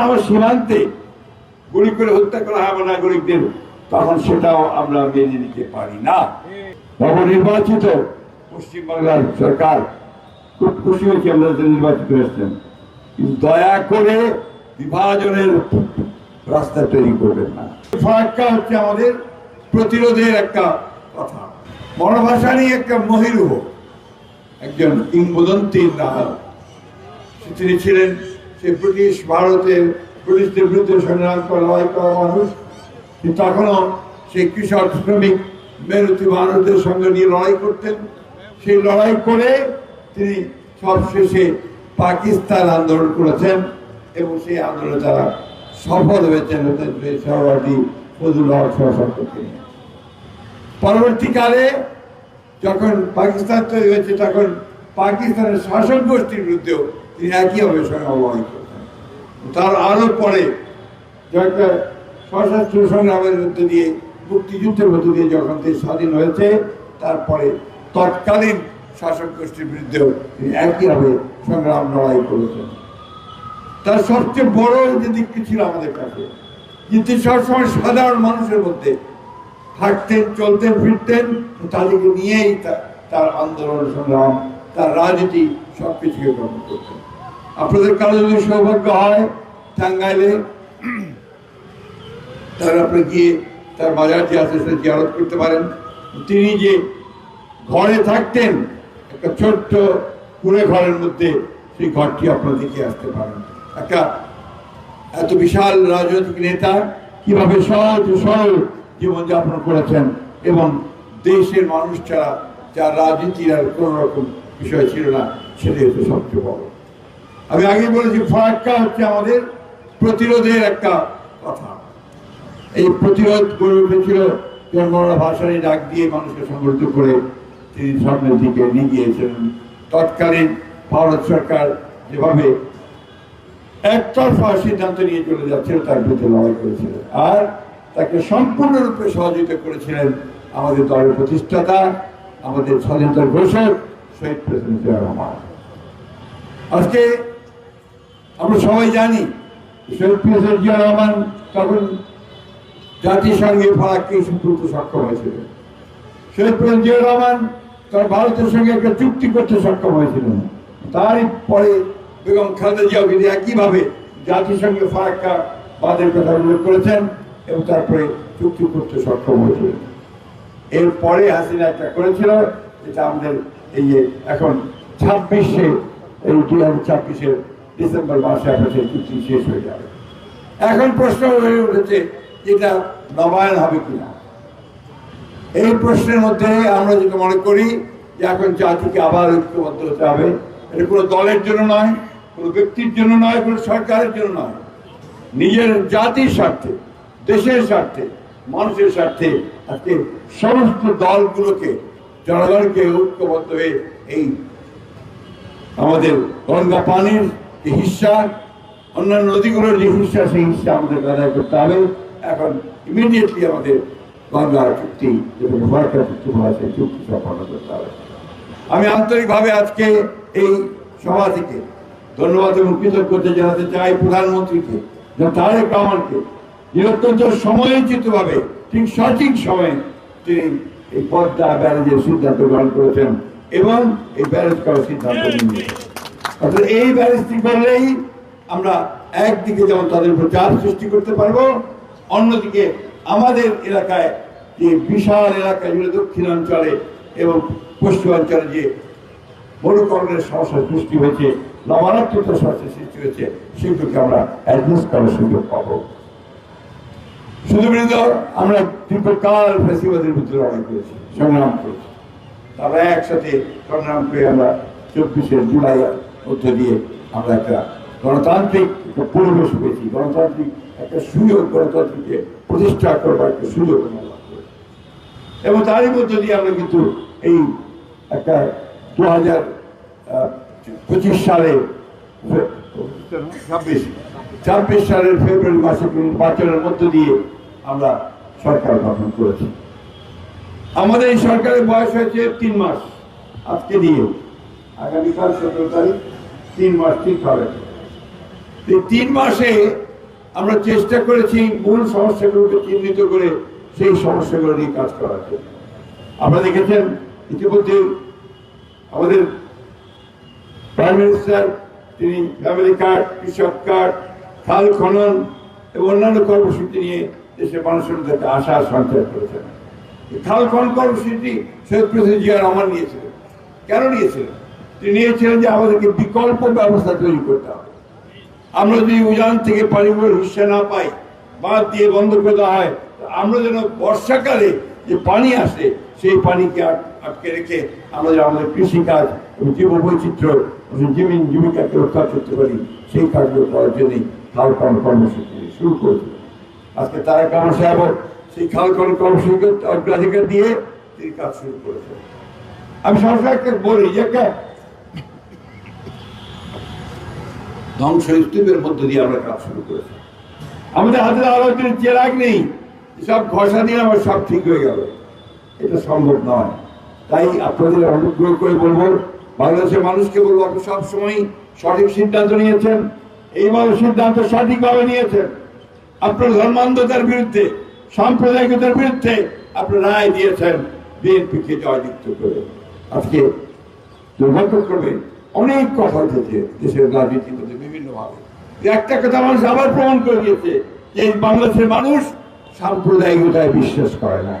আমার সীমান্তে গুলি করে হত্যা করা হয় আমার নাগরিকদের, তখন সেটাও আমরা মেনে নিতে পারি না। নবনির্বাচিত পশ্চিমবাংলার সরকার খুব খুশি হয়েছে আমরা নির্বাচিত হয়েছেন, কিন্তু দয়া করে বিভাজনের রাস্তা তৈরি করবেন না। ফারাক্কা হচ্ছে আমাদের প্রতিরোধের একটা কথা। মনোভাষা নিয়ে একটা মহিরুহ একজন কিংবদন্তির নাম, তিনি ছিলেন সে ব্রিটিশ ভারতের ব্রিটিশদের বিরুদ্ধে সংগ্রাম করা লড়াই করা মানুষ। কিন্তু তখনও সেই কৃষক শ্রমিক মেহনতি মানুষদের সঙ্গে নিয়ে লড়াই করতেন। সেই লড়াই করে তিনি সবশেষে পাকিস্তান আন্দোলন করেছেন এবং সেই আন্দোলনে তারা সফল হয়েছেন সভাপতি ফজলুল হক সহসভাপতি। পরবর্তীকালে যখন পাকিস্তান তৈরি হয়েছে তখন পাকিস্তানের শাসক গোষ্ঠীর বিরুদ্ধেও তিনি একইভাবে লড়াই করতেন। তার আরো পরে একটা সশস্ত্র সংগ্রামের মধ্যে দিয়ে মুক্তিযুদ্ধের মধ্যে দিয়ে যখন দেশ স্বাধীন হয়েছে, তারপরে তৎকালীন শাসক গোষ্ঠীর বিরুদ্ধেও তিনি একইভাবে সংগ্রাম লড়াই করেছেন। তার সবচেয়ে বড় যে দিকটি ছিল আমাদের কাছে, কিন্তু সবসময় সাধারণ মানুষের মধ্যে থাকতেন, চলতেন, ফিরতেন, তাদেরকে নিয়েই তার আন্দোলন সংগ্রাম, তার রাজনীতি সবকিছুকে গ্রহণ করতেন। আপনাদের কারো যদি সৌভাগ্য হয় টাঙ্গাইলে, তাহলে আপনি গিয়ে তার বাজার যে আছে সেটা জিয়ারত করতে পারেন। তিনি যে ঘরে থাকতেন, একটা ছোট্ট কুড়ে ঘরের মধ্যে, সেই ঘরটি আপনারা দেখে আসতে পারেন। একটা এত বিশাল রাজনৈতিক নেতা কিভাবে সহজ সরল জীবনযাপন করেছেন এবং দেশের মানুষ ছাড়া যার রাজনীতির আর কোন রকম বিষয় ছিল না, সেটাই হচ্ছে সবচেয়ে বড়। আমি আগে বলেছি ফারাক্কা হচ্ছে আমাদের প্রতিরোধের একটা কথা। এই প্রতিরোধ গড়ে উঠেছিল জন্মরা ভাষায় ডাক দিয়ে মানুষকে সংগঠিত করে তিনি সামনের দিকে নিয়ে গিয়েছিলেন। তৎকালীন ভারত সরকার যেভাবে একতরফা সিদ্ধান্ত নিয়ে চলে যাচ্ছিল তার বিরুদ্ধে লড়াই করেছিলেন, আর তাকে সম্পূর্ণরূপে সহযোগিতা করেছিলেন আমাদের দলের প্রতিষ্ঠাতা, আমাদের স্বাধীনতার ঘোষক শহীদ প্রেসিডেন্ট জিয়াউর রহমান। আজকে আমরা সবাই জানি শহীদ প্রেসিডেন্ট জিয়াউর রহমান তখন জাতিসংঘে ফারাক্কা ইস্যু তুলতে সক্ষম হয়েছিলেন। শহীদ প্রেসিডেন্ট জিয়াউর রহমান তার ভারতের সঙ্গে একটা চুক্তি করতে সক্ষম হয়েছিলেন। তারই পরে বেগম খালেদা জিয়াও কিন্তু একইভাবে জাতিসংঘে ফারাক্কা বাঁধের কথা উল্লেখ করেছেন এবং তারপরে চুক্তি করতে সক্ষম হয়েছিলেন। এরপরে হাসিনা একটা করেছিল, যেটা আমাদের এই যে এখন 26-এ এই 2026-এর ডিসেম্বর মাসে আপনার সেই চুক্তি শেষ হয়ে যাবে। এখন প্রশ্ন হয়ে উঠেছে এটা নবায়ন হবে কিনা। এই প্রশ্নের মধ্যে আমরা যেটা মনে করি যে এখন জাতিকে আবার ঐক্যবদ্ধ হতে হবে। এটা কোনো দলের জন্য নয়, কোনো ব্যক্তির জন্য নয়, কোনো সরকারের জন্য নয়, নিজের জাতির স্বার্থে, দেশের স্বার্থে, মানুষের স্বার্থে আজকে সমস্ত দলগুলোকে, জনগণকে ঐক্যবদ্ধ হয়ে এই আমাদের গঙ্গা পানির যে হিস্সা, অন্যান্য নদীগুলোর যে হিস্সা, সেই হিস্সা আমাদের আদায় করতে হবে। এখন ইমিডিয়েটলি আমাদের গঙ্গা চুক্তি, যেটাকে ফারাক্কা চুক্তি বলা হয়, সেই চুক্তি সম্পন্ন করতে হবে। আমি আন্তরিকভাবে আজকে এই সভা থেকে ধন্যবাদ এবং কৃতজ্ঞতা জানাতে চাই প্রধানমন্ত্রীকে, তারেক রহমানকে, যিনি অত্যন্ত সময়োচিতভাবে ঠিক সঠিক সময়ে তিনি এই পদ্মা ব্যারেজের সিদ্ধান্ত গ্রহণ করেছেন এবং এই ব্যারেজ করার সিদ্ধান্ত নিয়েছেন। অর্থাৎ এই ব্যারেজটি করলেই আমরা একদিকে যেমন তাদের উপর চাপ সৃষ্টি করতে পারবো, অন্যদিকে আমাদের এলাকায় যে বিশাল এলাকা জুড়ে দক্ষিণাঞ্চলে এবং পশ্চিমাঞ্চলে যে মরুকরণের সমস্যার সৃষ্টি হয়েছে, লবণাক্ততার সমস্যার সৃষ্টি হয়েছে, সেগুলোকে আমরা অ্যাডজাস্ট করার সুযোগ পাবো। শুধু বিরোধী আমরা দীর্ঘকাল ফ্যাসিবাদের বিরুদ্ধে লড়াই করেছি, সংগ্রাম করেছি। তারা একসাথে সংগ্রাম করে আমরা 24শে জুলাই মধ্য দিয়ে আমরা একটা গণতান্ত্রিক একটা পরিবেশ পেয়েছি, গণতান্ত্রিক একটা সুযোগ, গণতন্ত্রকে প্রতিষ্ঠা করবার একটা সুযোগ এবং তারই মধ্য দিয়ে আমরা কিন্তু এই একটা 2025 সালে 26 সালের ফেব্রুয়ারি মাসে নির্বাচনের মধ্য দিয়ে আমরা সরকার গঠন করেছি। আমাদের এই সরকারের বয়স হয়েছে 3 মাস, আজকে দিয়ে আগামীকাল 17 তারিখ 3 মাস ঠিক হবে। এই 3 মাসে আমরা চেষ্টা করেছি মূল সমস্যাগুলোকে চিহ্নিত করে সেই সমস্যাগুলো নিয়ে কাজ করার জন্য। আপনারা দেখেছেন ইতিমধ্যে আমাদের প্রাইম মিনিস্টার তিনি ফ্যামিলি কার্ড, কৃষক কার্ড, খাল খনন এবং অন্যান্য কর্মসূচি নিয়ে দেশের মানুষের মধ্যে আশা সঞ্চার করেছেন। খাল খনন কর্মসূচি শহীদ প্রেসিডেন্ট জিয়া রহমান নিয়েছিলেন। কেন নিয়েছিলেন? তিনি নিয়েছিলেন যে আমাদেরকে বিকল্প ব্যবস্থা তৈরি করতে হবে। আমরা যদি উজান থেকে পানিগুলোর হিস্সা না পাই, বাঁধ দিয়ে বন্ধ করে দেওয়া হয়, আমরা যেন বর্ষাকালে যে পানি আসে সেই পানিকে আটকে রেখে আমরা যেন আমাদের কৃষিকাজ এবং জীব বৈচিত্র্য জীবিকাকে রক্ষা করতে পারি, সেই কাজগুলো করার জন্যই খাল খনন কর্মসূচি শুরু করেছিল। আজকে তারেক রহমান সাহেব সেই খাল খনন কর্মসূচিকে অগ্রাধিকার দিয়ে তিনি কাজ শুরু করেছেন। আমি সরাসরি একটা বলি যে একটা ধ্বংসস্তূপের মধ্য দিয়ে আমরা কাজ শুরু করেছি। আমাদের হাতে আলোচনার চেরাগ নেই, সব ঘষা দিয়ে আমার সব ঠিক হয়ে গেল, এটা সম্ভব নয়। তাই আপনাদের অনুগ্রহ করে বলবো, বাংলাদেশের মানুষকে বলবো, আপনি সবসময় সঠিক সিদ্ধান্ত নিয়েছেন। এইভাবে সিদ্ধান্ত সঠিকভাবে নিয়েছেন। আপনার ধর্মান্ধতার বিরুদ্ধে, সাম্প্রদায়িকতার বিরুদ্ধে আপনার রায় দিয়েছেন বিএনপিকে জয়যুক্ত করে। আজকে দুর্ভাগ্যক্রমে অনেক কথা হয়েছে দেশের রাজনীতির মধ্যে বিভিন্নভাবে। একটা কথা মানুষ আবার প্রমাণ করে দিয়েছে যে এই বাংলাদেশের মানুষ সাম্প্রদায়িকতায় বিশ্বাস করে না।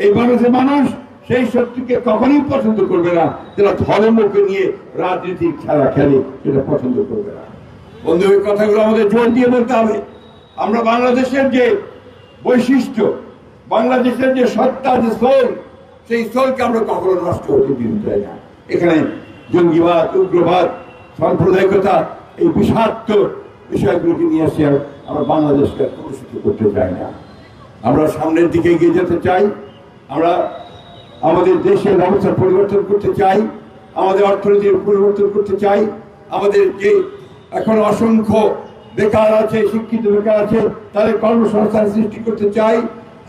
এই বাংলাদেশের মানুষ সেই শক্তিকে কখনই পছন্দ করবে না যারা ধর্মকে নিয়ে রাজনীতির খেলা খেলে, সেটা পছন্দ করবে না। বন্ধু, এই কথাগুলো আমাদের জোর দিয়ে বলতে হবে। আমরা বাংলাদেশের যে বৈশিষ্ট্য, বাংলাদেশের যে সত্তা, যে সোল, সেই সোলকে আমরা কখনো নষ্ট হতে দিতে চাই না। এখানে জঙ্গিবাদ, উগ্রবাদ, সাম্প্রদায়িকতা, এই বিষাক্ত বিষয়গুলোকে নিয়ে এসে আমরা বাংলাদেশকে কলুষিত করতে চাই না। আমরা সামনের দিকে এগিয়ে যেতে চাই। আমরা আমাদের দেশের অবস্থা পরিবর্তন করতে চাই, আমাদের অর্থনীতির পরিবর্তন করতে চাই। আমাদের যে এখন অসংখ্য বেকার আছে, শিক্ষিত বেকার আছে, তাদের কর্মসংস্থান সৃষ্টি করতে চাই।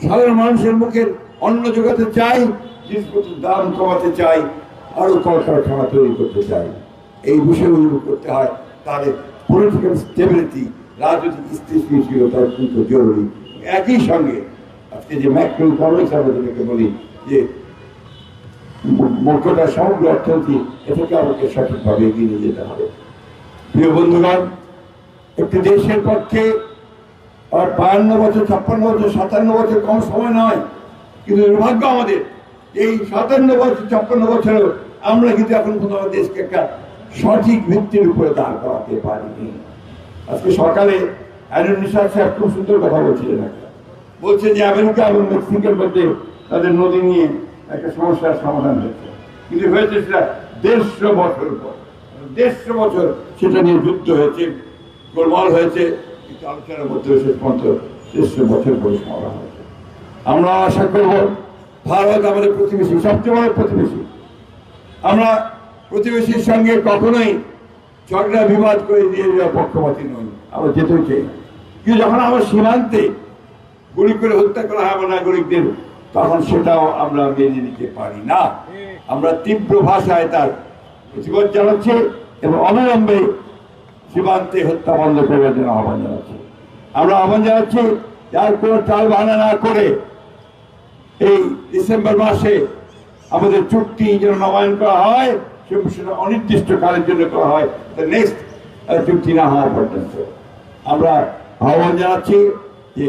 সাধারণ মানুষের মুখের অন্ন যোগাতে চাই, জিনিসপত্রের দাম কমাতে চাই, আরো কলকারখানা তৈরি করতে চাই। এই বিষয়গুলো করতে হয়, তাদের পলিটিক্যাল স্টেবিলিটি, রাজনৈতিক স্থিতিশীলতা অত্যন্ত জরুরি। একই সঙ্গে আজকে যে ম্যাক্রো ইকোনমিক্স আমরা যেটাকে বলি, যে মোটটা সমগ্র অর্থনীতি, এটাকে আমাকে সঠিকভাবে এগিয়ে নিয়ে যেতে হবে। প্রিয় বন্ধুগণ, একটি দেশের পক্ষে আর 52 বছর, 56 বছর, 57 বছর কম সময় নয়। কিন্তু দুর্ভাগ্য আমাদের, এই 57 বছর, 56 বছরেও আমরা কিন্তু এখন আমাদের দেশকে একটা সঠিক ভিত্তির উপরে দাঁড় করাতে পারিনি। আজকে সকালে নিশাদ সাহেব খুব সুন্দর কথা বলছিলেন। বলছে যে আমেরিকা এবং মেক্সিকোর মধ্যে তাদের নদী নিয়ে একটা সমস্যার সমাধান হয়েছে, কিন্তু হয়েছে সেটা 150 বছর পর। 150 বছর সেটা নিয়ে যুদ্ধ হয়েছে, গোলমাল হয়েছে, কিন্তু আলোচনার মধ্যে শেষ পর্যন্ত 150 বছর পরে সমাধান হয়েছে। আমরা আশা করব, ভারত আমাদের প্রতিবেশী, সবচেয়ে বড় প্রতিবেশী। আমরা প্রতিবেশীর সঙ্গে কখনোই ঝগড়া বিবাদ করে দিয়ে যাওয়া পক্ষপাতী নই, আমরা যেতেও চাই না। কিন্তু যখন আমার সীমান্তে গুলি করে হত্যা করা হয় আমার নাগরিকদের, তখন সেটাও আমরা মেনে নিতে পারি না। আমরা তীব্র ভাষায় তার প্রতিবাদ জানাচ্ছি এবং অবিলম্বে সীমান্তে হত্যা বন্ধ করার জন্য আহ্বান জানাচ্ছি। আমরা আহ্বান জানাচ্ছি যার কোনো টাল বাহানা না করে এই ডিসেম্বর মাসে আমাদের চুক্তি যেন নবায়ন করা হয়, সেটা অনির্দিষ্ট কালের জন্য করা হয়, নেক্সট চুক্তি না হওয়া পর্যন্ত। আমরা আহ্বান জানাচ্ছি যে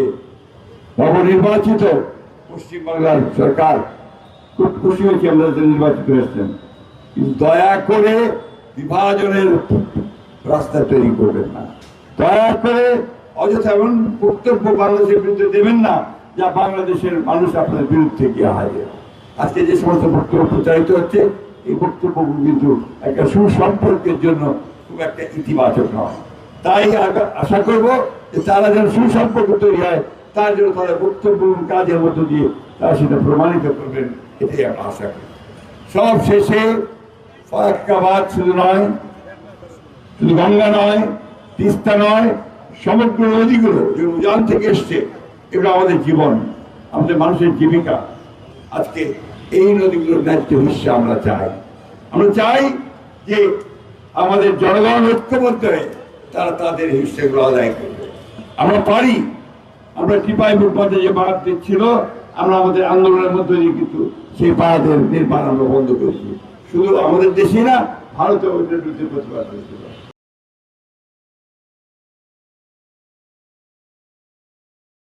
নবনির্বাচিত পশ্চিমবাংলার সরকার, খুব খুশি হয়েছি আমরা নির্বাচিত হয়েছেন, কিন্তু দয়া করে বিভাজনের রাস্তা তৈরি করবেন না। দয়া করে অযথা এমন বক্তব্য বাংলাদেশের বিরুদ্ধে দেবেন না যা বাংলাদেশের মানুষ আপনার বিরুদ্ধে গিয়ে হাজির। আজকে যে সমস্ত বক্তব্য প্রচারিত হচ্ছে, এই বক্তব্যগুলো কিন্তু একটা সুসম্পর্কের জন্য খুব একটা ইতিবাচক নয়। তাই আশা করব যে তারা যেন সুসম্পর্ক তৈরি হয়, তার জন্য তারা বক্তব্য কাজের মধ্য দিয়ে তারা সেটা প্রমাণিত করবেন, এটাই আমরা আশা করি। সব শেষে ফরাক্কাবাদ শুধু নয়, শুধু গঙ্গা নয়, তিস্তা নয়, সমগ্র নদীগুলো যে উজান থেকে এসছে, এগুলো আমাদের জীবন, আমাদের মানুষের জীবিকা। আজকে এই নদীগুলোর ন্যায্য হিস্সা আমরা চাই। আমরা চাই যে আমাদের জনগণ ঐক্যবদ্ধ হয়ে তারা তাদের হিস্সাগুলো আদায় করবে। আমরা পারি। আমরা টিপাই ফুটপাতে যে বাঁধ ছিল, আমরা আমাদের আন্দোলনের মধ্যে দিয়ে কিন্তু সেই বাঁধের নির্মাণ আমরা বন্ধ করেছি। শুধু আমাদের দেশে না, ভারতেও ওইটার বিরুদ্ধে প্রতিবাদ করেছিল।